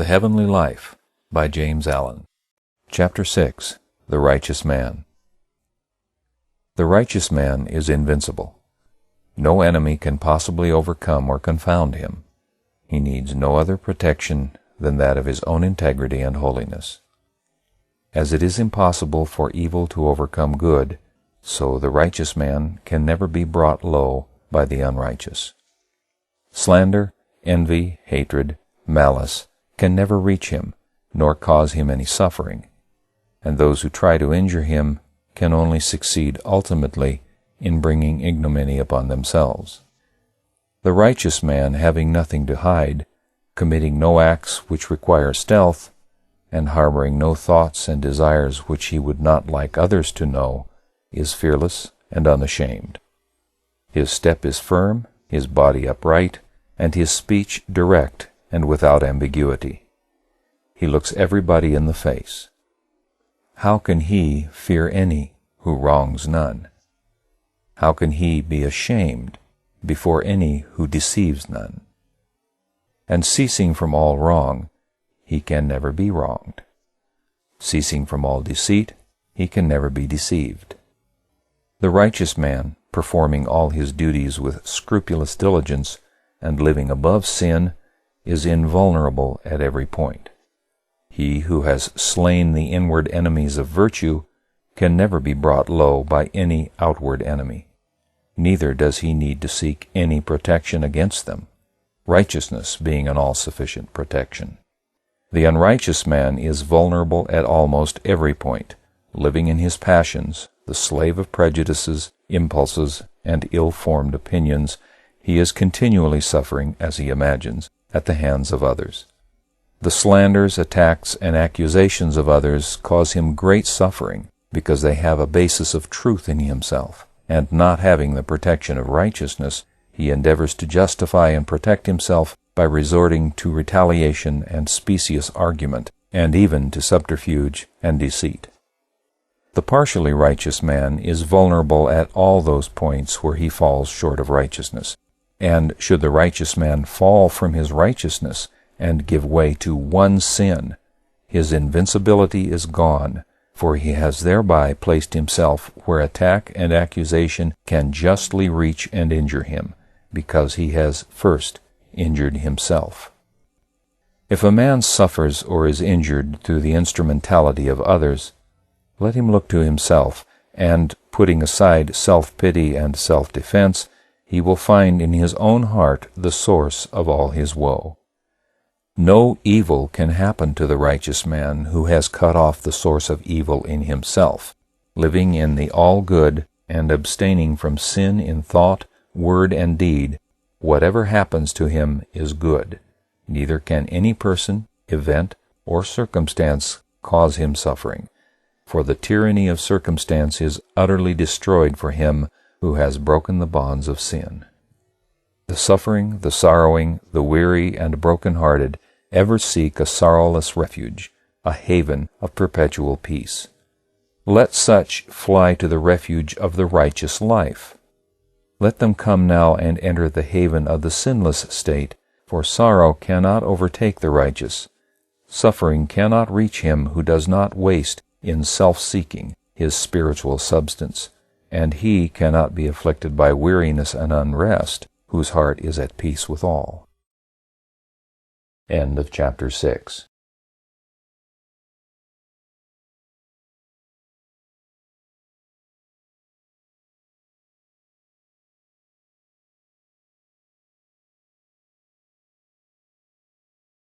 Heavenly Life by James Allen. Chapter 6. The Righteous Man. The righteous man is invincible. No enemy can possibly overcome or confound him. He needs no other protection than that of his own integrity and holiness. As it is impossible for evil to overcome good, so the righteous man can never be brought low by the unrighteous. Slander, envy, hatred, malice can never reach him, nor cause him any suffering, and those who try to injure him can only succeed ultimately in bringing ignominy upon themselves. The righteous man, having nothing to hide, committing no acts which require stealth, and harboring no thoughts and desires which he would not like others to know, is fearless and unashamed. His step is firm, his body upright, and his speech direct and without ambiguity. He looks everybody in the face. How can he fear any who wrongs none? How can he be ashamed before any who deceives none? And ceasing from all wrong, he can never be wronged. Ceasing from all deceit, he can never be deceived. The righteous man, performing all his duties with scrupulous diligence and living above sin, is invulnerable at every point. He who has slain the inward enemies of virtue can never be brought low by any outward enemy. Neither does he need to seek any protection against them, righteousness being an all-sufficient protection. The unrighteous man is vulnerable at almost every point, living in his passions, the slave of prejudices, impulses, and ill-formed opinions. He is continually suffering, as he imagines, at the hands of others. The slanders, attacks, and accusations of others cause him great suffering because they have a basis of truth in himself, and not having the protection of righteousness, he endeavors to justify and protect himself by resorting to retaliation and specious argument, and even to subterfuge and deceit. The partially righteous man is vulnerable at all those points where he falls short of righteousness, and should the righteous man fall from his righteousness and give way to one sin, his invincibility is gone, for he has thereby placed himself where attack and accusation can justly reach and injure him, because he has first injured himself. If a man suffers or is injured through the instrumentality of others, let him look to himself, and, putting aside self-pity and self-defense, he will find in his own heart the source of all his woe. No evil can happen to the righteous man who has cut off the source of evil in himself, living in the all-good and abstaining from sin in thought, word, and deed. Whatever happens to him is good. Neither can any person, event, or circumstance cause him suffering, for the tyranny of circumstance is utterly destroyed for him who has broken the bonds of sin. The suffering, the sorrowing, the weary, and broken-hearted ever seek a sorrowless refuge, a haven of perpetual peace. Let such fly to the refuge of the righteous life. Let them come now and enter the haven of the sinless state, for sorrow cannot overtake the righteous. Suffering cannot reach him who does not waste in self-seeking his spiritual substance, and he cannot be afflicted by weariness and unrest, whose heart is at peace with all. End of chapter 6.